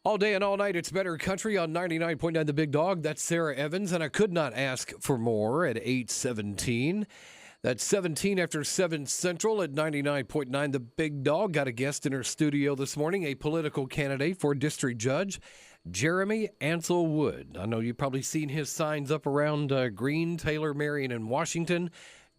All day and all night, it's Better Country on 99.9 The Big Dog. That's Sarah Evans, and I could not ask for more at 8:17. That's 17 after 7 Central at 99.9 The Big Dog. Got a guest in our studio this morning, a political candidate for district judge, Jeremy Ansel Wood. I know you've probably seen his signs up around Greene, Taylor, Marion, and Washington.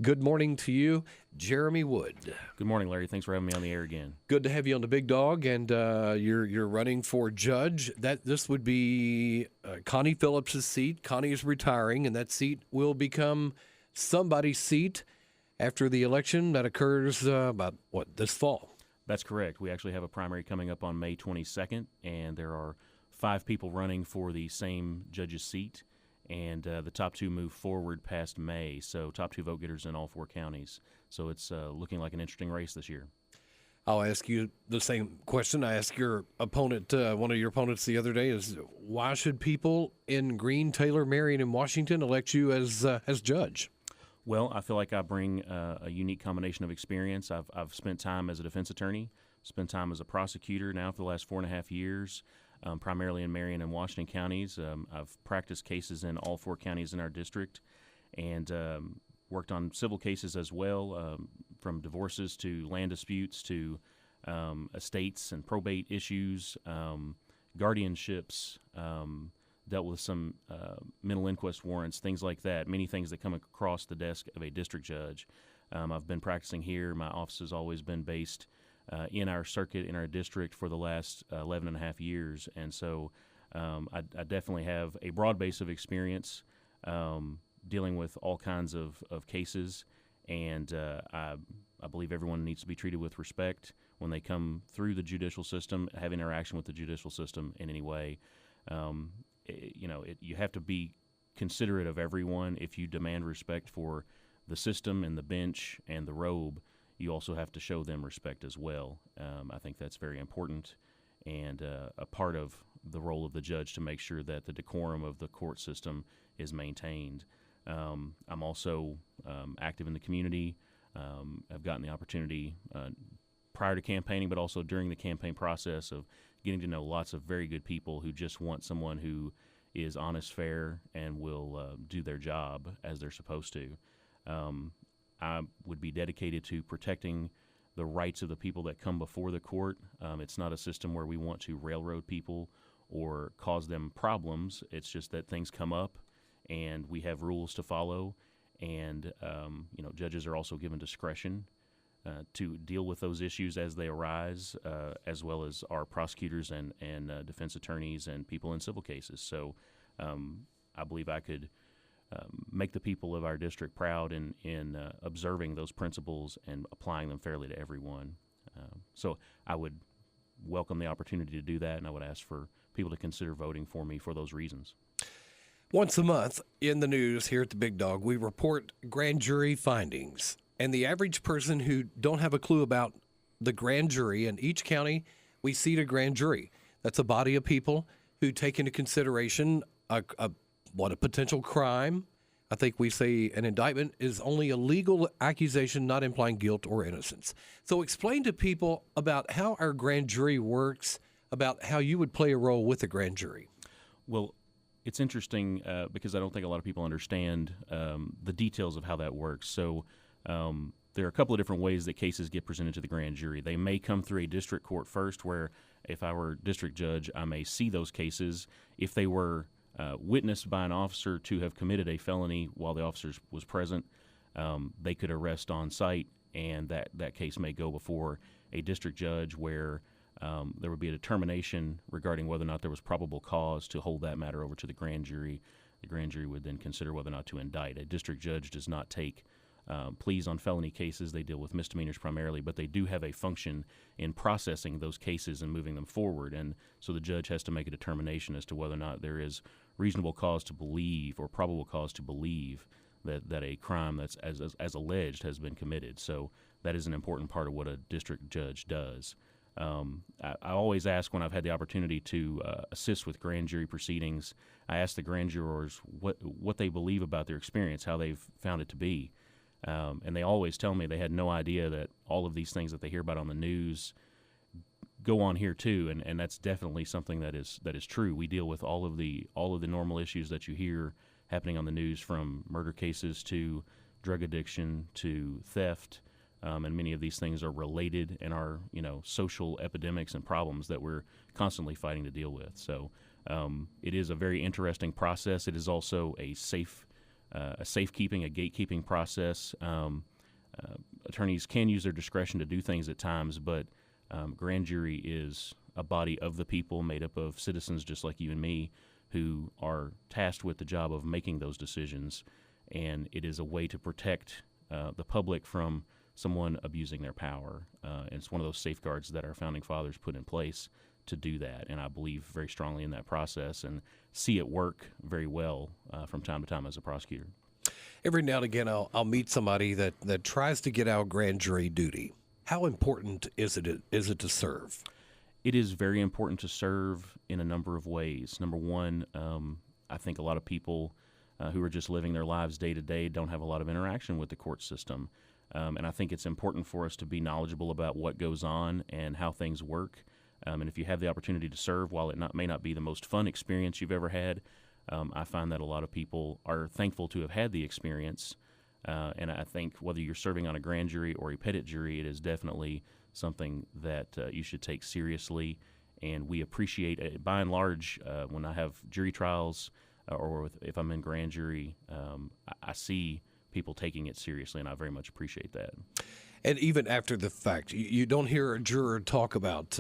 Good morning to you, Jeremy Wood. Good morning, Larry. Thanks for having me on the air again. Good to have you on the Big Dog, and you're running for judge. This would be Connie Phillips' seat. Connie is retiring, and that seat will become somebody's seat after the election that occurs this fall. That's correct. We actually have a primary coming up on May 22nd, and there are 5 people running for the same judge's seat. And the top 2 move forward past May, so top 2 vote getters in all 4 counties. So it's looking like an interesting race this year. I'll ask you the same question I asked your opponent, one of your opponents the other day, is why should people in Greene, Taylor, Marion, and Washington elect you as judge? Well, I feel like I bring a unique combination of experience. I've spent time as a defense attorney, spent time as a prosecutor now for the last 4.5 years. Primarily in Marion and Washington counties. I've practiced cases in all 4 counties in our district and worked on civil cases as well, from divorces to land disputes to estates and probate issues, guardianships, dealt with some mental inquest warrants, things like that, many things that come across the desk of a district judge. I've been practicing here. My office has always been based in our circuit, in our district, for the last 11 and a half years. And so I definitely have a broad base of experience dealing with all kinds of cases. And I believe everyone needs to be treated with respect when they come through the judicial system, have interaction with the judicial system in any way. You have to be considerate of everyone. If you demand respect for the system and the bench and the robe, you also have to show them respect as well. I think that's very important and a part of the role of the judge to make sure that the decorum of the court system is maintained. I'm also active in the community. I've gotten the opportunity prior to campaigning, but also during the campaign process of getting to know lots of very good people who just want someone who is honest, fair, and will do their job as they're supposed to. I would be dedicated to protecting the rights of the people that come before the court. It's not a system where we want to railroad people or cause them problems. It's just that things come up, and we have rules to follow. And judges are also given discretion to deal with those issues as they arise, as well as our prosecutors and defense attorneys and people in civil cases. So I believe I could make the people of our district proud in observing those principles and applying them fairly to everyone. So I would welcome the opportunity to do that, and I would ask for people to consider voting for me for those reasons. Once a month in the news here at the Big Dog, we report grand jury findings. And the average person who don't have a clue about the grand jury, in each county, we seat a grand jury. That's a body of people who take into consideration a potential crime. I think we say an indictment is only a legal accusation, not implying guilt or innocence. So explain to people about how our grand jury works, about how you would play a role with the grand jury. Well, it's interesting because I don't think a lot of people understand the details of how that works. So there are a couple of different ways that cases get presented to the grand jury. They may come through a district court first, where if I were district judge, I may see those cases. If they were witnessed by an officer to have committed a felony while the officer was present, they could arrest on site, and that case may go before a district judge, where there would be a determination regarding whether or not there was probable cause to hold that matter over to the grand jury. The grand jury would then consider whether or not to indict. A district judge does not take pleas on felony cases. They deal with misdemeanors primarily, but they do have a function in processing those cases and moving them forward. And so the judge has to make a determination as to whether or not there is reasonable cause to believe or probable cause to believe that a crime that's as alleged has been committed. So that is an important part of what a district judge does. I always ask, when I've had the opportunity to assist with grand jury proceedings, I ask the grand jurors what they believe about their experience, how they've found it to be. And they always tell me they had no idea that all of these things that they hear about on the news go on here too, and that's definitely something that is true. We deal with all of the normal issues that you hear happening on the news, from murder cases to drug addiction to theft, and many of these things are related and are social epidemics and problems that we're constantly fighting to deal with. So it is a very interesting process. It is also a safekeeping, a gatekeeping process. Attorneys can use their discretion to do things at times, but grand jury is a body of the people made up of citizens just like you and me who are tasked with the job of making those decisions, and it is a way to protect the public from someone abusing their power. And it's one of those safeguards that our founding fathers put in place to do that, and I believe very strongly in that process and see it work very well from time to time as a prosecutor. Every now and again, I'll meet somebody that tries to get out grand jury duty. How important is it to serve? It is very important to serve in a number of ways. Number one, I think a lot of people who are just living their lives day to day don't have a lot of interaction with the court system. And I think it's important for us to be knowledgeable about what goes on and how things work. And if you have the opportunity to serve, while it may not be the most fun experience you've ever had, I find that a lot of people are thankful to have had the experience. And I think whether you're serving on a grand jury or a petit jury, it is definitely something that you should take seriously. And we appreciate it. By and large, when I have jury trials if I'm in grand jury, I see people taking it seriously, and I very much appreciate that. And even after the fact, you don't hear a juror talk about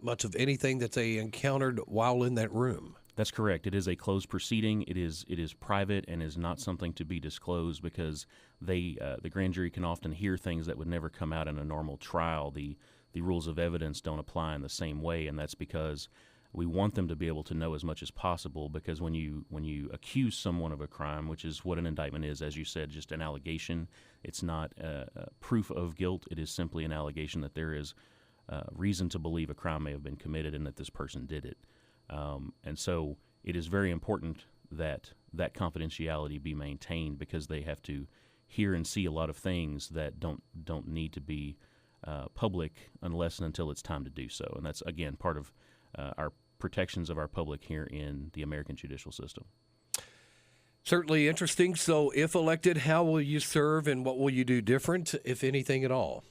much of anything that they encountered while in that room. That's correct. It is a closed proceeding. It is private and is not something to be disclosed, because the grand jury can often hear things that would never come out in a normal trial. The rules of evidence don't apply in the same way, and that's because we want them to be able to know as much as possible, because when you accuse someone of a crime, which is what an indictment is, as you said, just an allegation, it's not proof of guilt. It is simply an allegation that there is reason to believe a crime may have been committed and that this person did it. And so it is very important that that confidentiality be maintained, because they have to hear and see a lot of things that don't need to be public unless and until it's time to do so. And that's, again, part of our protections of our public here in the American judicial system. Certainly interesting. So if elected, how will you serve and what will you do different, if anything at all?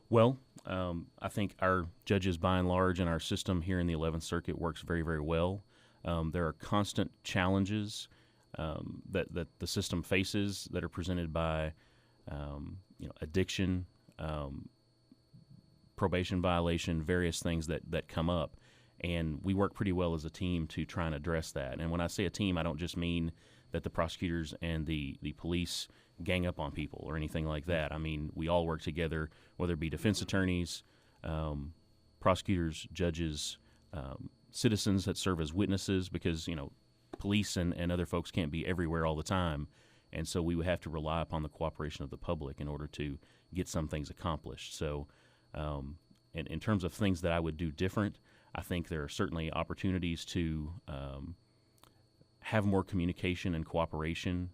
Well, I think our judges, by and large, and our system here in the 11th Circuit works very, very well. There are constant challenges that the system faces that are presented by addiction, probation violation, various things that come up. And we work pretty well as a team to try and address that. And when I say a team, I don't just mean that the prosecutors and the police gang up on people or anything like that. I mean, we all work together, whether it be defense attorneys, prosecutors, judges, citizens that serve as witnesses, because, police and other folks can't be everywhere all the time. And so we would have to rely upon the cooperation of the public in order to get some things accomplished. So in terms of things that I would do different, I think there are certainly opportunities to have more communication and cooperation.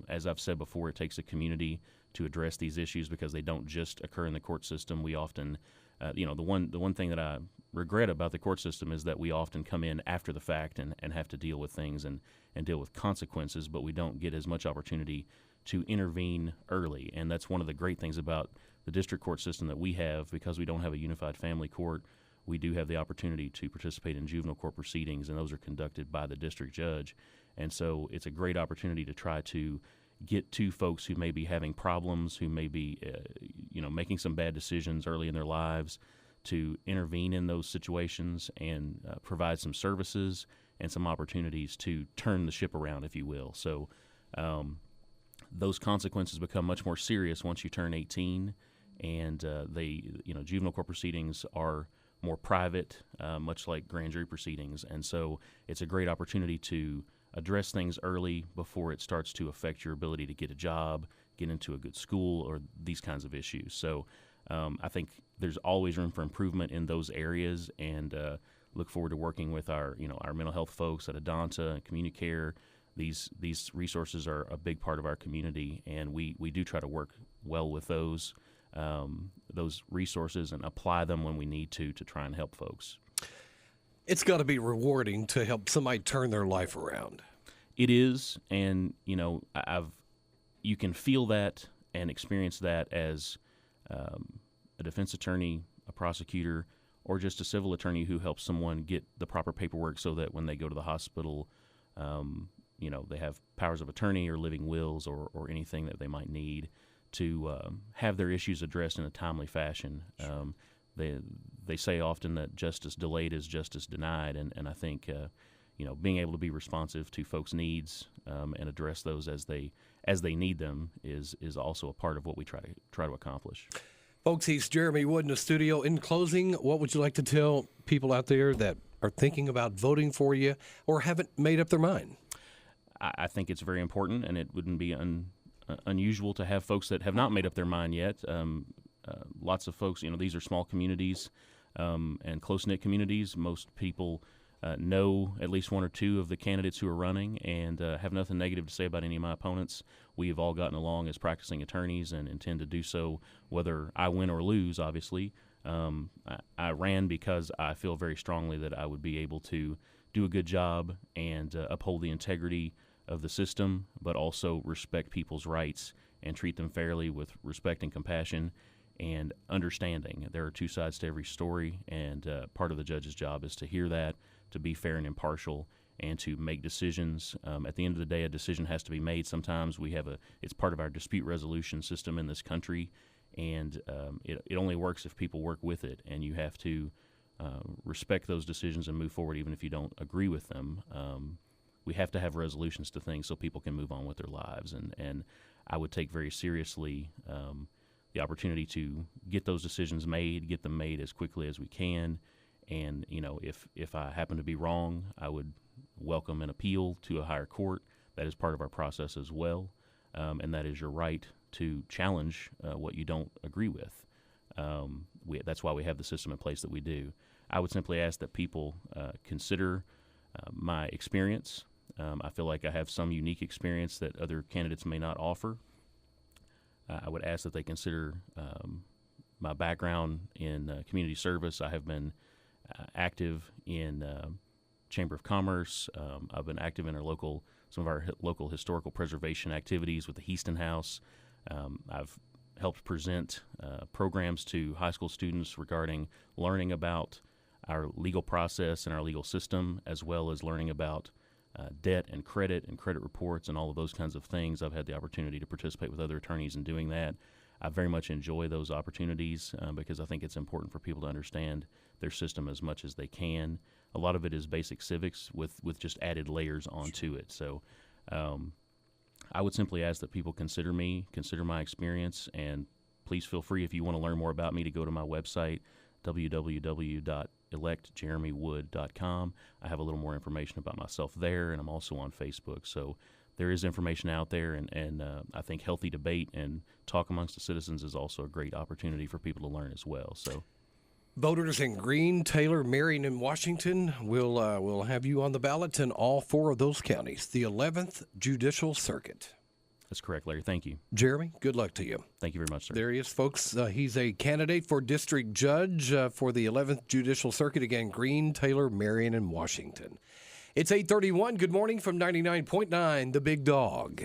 As I've said before, it takes a community to address these issues, because they don't just occur in the court system. We often, the one thing that I regret about the court system is that we often come in after the fact and have to deal with things and deal with consequences, but we don't get as much opportunity to intervene early. And that's one of the great things about the district court system that we have, because we don't have a unified family court. We do have the opportunity to participate in juvenile court proceedings, and those are conducted by the district judge. And so it's a great opportunity to try to get to folks who may be having problems, who may be, making some bad decisions early in their lives, to intervene in those situations and provide some services and some opportunities to turn the ship around, if you will. So those consequences become much more serious once you turn 18, and juvenile court proceedings are more private, much like grand jury proceedings. And so it's a great opportunity to address things early before it starts to affect your ability to get a job, get into a good school, or these kinds of issues. So I think there's always room for improvement in those areas, and look forward to working with our mental health folks at Adonta and CommuniCare. These resources are a big part of our community, and we do try to work well with those. those resources and apply them when we need to try and help folks. It's got to be rewarding to help somebody turn their life around. It is, and you can feel that and experience that as a defense attorney, a prosecutor, or just a civil attorney who helps someone get the proper paperwork so that when they go to the hospital, they have powers of attorney or living wills or anything that they might need to have their issues addressed in a timely fashion. They say often that justice delayed is justice denied, and I think being able to be responsive to folks' needs and address those as they need them is also a part of what we try to accomplish. Folks, he's Jeremy Wood in the studio. In closing, what would you like to tell people out there that are thinking about voting for you or haven't made up their mind? I think it's very important, and it wouldn't be unusual to have folks that have not made up their mind yet. Lots of folks, these are small communities and close-knit communities. Most people know at least one or two of the candidates who are running and have nothing negative to say about any of my opponents. We have all gotten along as practicing attorneys and intend to do so whether I win or lose, obviously. I ran because I feel very strongly that I would be able to do a good job and uphold the integrity of the system, but also respect people's rights and treat them fairly with respect and compassion and understanding. There are two sides to every story, and part of the judge's job is to hear that, to be fair and impartial, and to make decisions. At the end of the day, a decision has to be made. Sometimes it's part of our dispute resolution system in this country, and it only works if people work with it, and you have to respect those decisions and move forward even if you don't agree with them. We have to have resolutions to things so people can move on with their lives, and I would take very seriously the opportunity to get those decisions made, get them made as quickly as we can. And, if I happen to be wrong, I would welcome an appeal to a higher court. That is part of our process as well. And that is your right to challenge what you don't agree with. That's why we have the system in place that we do. I would simply ask that people consider my experience. I feel like I have some unique experience that other candidates may not offer. I would ask that they consider my background in community service. I have been active in Chamber of Commerce. I've been active in some of our local historical preservation activities with the Heaston House. I've helped present programs to high school students regarding learning about our legal process and our legal system, as well as learning about debt and credit reports and all of those kinds of things. I've had the opportunity to participate with other attorneys in doing that. I very much enjoy those opportunities because I think it's important for people to understand their system as much as they can. A lot of it is basic civics with just added layers onto it. So I would simply ask that people consider my experience, and please feel free, if you want to learn more about me, to go to my website, www.electjeremywood.com. I have a little more information about myself there, and I'm also on Facebook. So there is information out there, and I think healthy debate and talk amongst the citizens is also a great opportunity for people to learn as well. So voters in Greene, Taylor, Marion, and Washington will have you on the ballot in all four of those counties, the 11th Judicial Circuit. That's correct, Larry. Thank you. Jeremy, good luck to you. Thank you very much, sir. There he is, folks. He's a candidate for district judge for the 11th Judicial Circuit. Again, Greene, Taylor, Marion, and Washington. It's 8:31. Good morning from 99.9, The Big Dog.